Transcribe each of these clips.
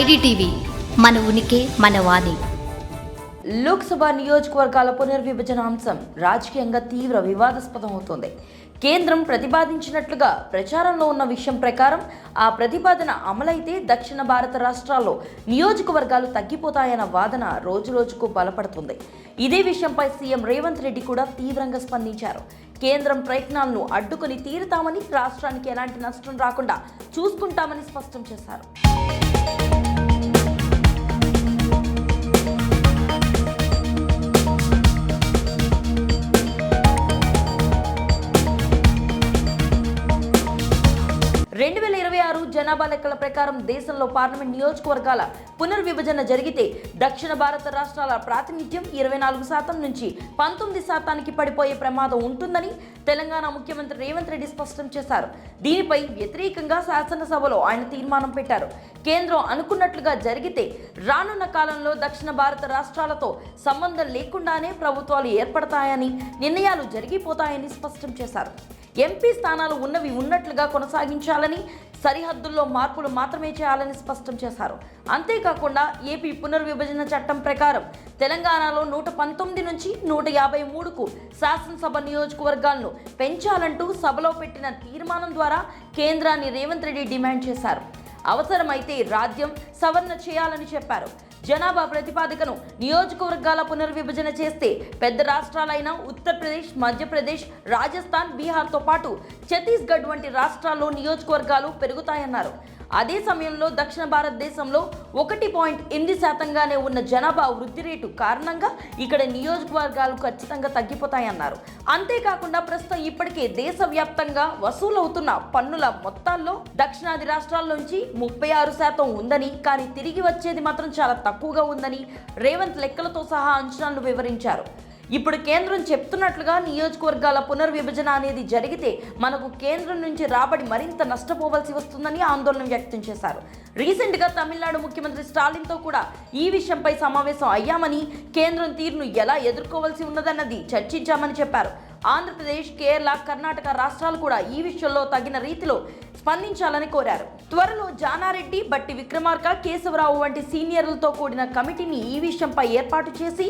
IDTV మన ఉనికి మన వాణి. లోక్సభ నియోజకవర్గాల పునర్విభజన అంశం రాజకీయంగా తీవ్ర వివాదాస్పదం అవుతోంది. కేంద్రం ప్రతిపాదించినట్లుగా ప్రచారంలో ఉన్న విషయం ప్రకారం ఆ ప్రతిపాదన అమలైతే దక్షిణ భారత రాష్ట్రాల్లో నియోజకవర్గాలు తగ్గిపోతాయన్న వాదన రోజురోజుకు బలపడుతుంది. ఇదే విషయంపై సీఎం రేవంత్ రెడ్డి కూడా తీవ్రంగా స్పందించారు. కేంద్రం ప్రయత్నాలను అడ్డుకొని తీరుతామని, రాష్ట్రానికి ఎలాంటి నష్టం రాకుండా చూసుకుంటామని స్పష్టం చేశారు. జనాభా లెక్కల ప్రకారం దేశంలో పార్లమెంట్ నియోజకవర్గాల పునర్విభజన జరిగితే దక్షిణ భారత రాష్ట్రాల ప్రాతినిధ్యం 24% నుంచి 19% పడిపోయే ప్రమాదం ఉంటుందని తెలంగాణ ముఖ్యమంత్రి రేవంత్ రెడ్డి స్పష్టం చేశారు. దీనిపై వ్యతిరేకంగా శాసనసభలో ఆయన తీర్మానం పెట్టారు. కేంద్రం అనుకున్నట్లుగా జరిగితే రానున్న కాలంలో దక్షిణ భారత రాష్ట్రాలతో సంబంధం లేకుండానే ప్రభుత్వాలు ఏర్పడతాయని, నిర్ణయాలు జరిగిపోతాయని స్పష్టం చేశారు. ఎంపీ స్థానాలు ఉన్నవి ఉన్నట్లుగా కొనసాగించాలని, సరిహద్దుల్లో మార్పులు మాత్రమే చేయాలని స్పష్టం చేశారు. అంతేకాకుండా ఏపీ పునర్విభజన చట్టం ప్రకారం తెలంగాణలో 119 నుంచి 153కు శాసనసభ నియోజకవర్గాలను పెంచాలంటూ సభలో పెట్టిన తీర్మానం ద్వారా కేంద్రాన్ని రేవంత్ రెడ్డి డిమాండ్ చేశారు. అవసరమైతే రాజ్యం సవరణ చేయాలని చెప్పారు. జనాభా ప్రతిపాదికను నియోజకవర్గాల పునర్విభజన చేస్తే పెద్ద రాష్ట్రాలైన ఉత్తరప్రదేశ్, మధ్యప్రదేశ్, రాజస్థాన్, బీహార్తో పాటు ఛత్తీస్గఢ్ వంటి రాష్ట్రాల్లో నియోజకవర్గాలు పెరుగుతాయన్నారు. అదే సమయంలో దక్షిణ భారతదేశంలో 1.8%గానే ఉన్న జనాభా వృద్ధి రేటు కారణంగా ఇక్కడ నియోజకవర్గాలు ఖచ్చితంగా తగ్గిపోతాయన్నారు. అంతేకాకుండా ప్రస్తుతం ఇప్పటికే దేశవ్యాప్తంగా వసూలవుతున్న పన్నుల మొత్తాల్లో దక్షిణాది రాష్ట్రాల నుంచి 36% ఉందని, కానీ తిరిగి వచ్చేది మాత్రం చాలా తక్కువగా ఉందని రేవంత్ లెక్కలతో సహా అంచనాలను వివరించారు. ఇప్పుడు కేంద్రం చెప్తున్నట్లుగా నియోజకవర్గాల పునర్విభజన అనేది జరిగితే మనకు కేంద్రం నుంచి రాబడి మరింత నష్టపోవాల్సి వస్తుందని ఆందోళన వ్యక్తం చేశారు. రీసెంట్గా తమిళనాడు ముఖ్యమంత్రి స్టాలిన్తో కూడా ఈ విషయంపై సమావేశం అయ్యామని, కేంద్రం తీరును ఎలా ఎదుర్కోవాల్సి ఉన్నదన్నది చర్చించామని చెప్పారు. ఆంధ్రప్రదేశ్, కేరళ, కర్ణాటక రాష్ట్రాలు కూడా ఈ విషయంలో తగిన రీతిలో స్పందించాలని కోరారు. త్వరలో జానారెడ్డి, బట్టి విక్రమార్క, కేశవరావు వంటి సీనియర్లతో కూడిన కమిటీని ఈ విషయంపై ఏర్పాటు చేసి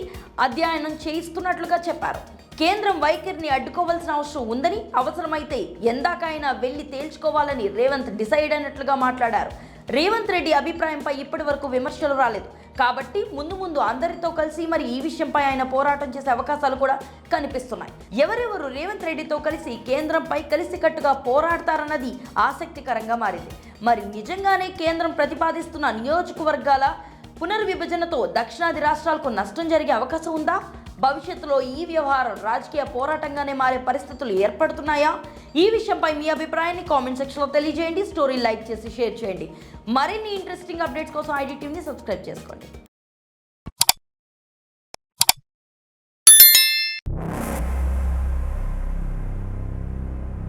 అధ్యయనం చేయిస్తున్నట్లుగా చెప్పారు. కేంద్రం వైఖరిని అడ్డుకోవాల్సిన అవసరం ఉందని, అవసరమైతే ఎందాకైనా వెళ్లి తేల్చుకోవాలని రేవంత్ డిసైడ్ అయినట్లుగా మాట్లాడారు. రేవంత్ రెడ్డి అభిప్రాయంపై ఇప్పటి వరకు విమర్శలు రాలేదు కాబట్టి ముందు అందరితో కలిసి మరి ఈ విషయంపై ఆయన పోరాటం చేసే అవకాశాలు కూడా కనిపిస్తున్నాయి. ఎవరెవరు రేవంత్ రెడ్డితో కలిసి కేంద్రంపై కలిసికట్టుగా పోరాడతారన్నది ఆసక్తికరంగా మారింది. మరి నిజంగానే కేంద్రం ప్రతిపాదిస్తున్న నియోజకవర్గాల పునర్విభజనతో దక్షిణాది రాష్ట్రాలకు నష్టం జరిగే అవకాశం ఉందా? భవిష్యత్తులో ఈ వ్యవహారం రాజకీయ పోరాటంగానే మారే పరిస్థితులు ఏర్పడుతున్నాయా? ఈ విషయంపై మీ అభిప్రాయాన్ని కామెంట్ సెక్షన్లో తెలియజేయండి. స్టోరీ లైక్ చేసి షేర్ చేయండి. మరిన్ని ఇంట్రెస్టింగ్ అప్డేట్స్ కోసం ఐడిటీవీని సబ్స్క్రైబ్ చేసుకోండి.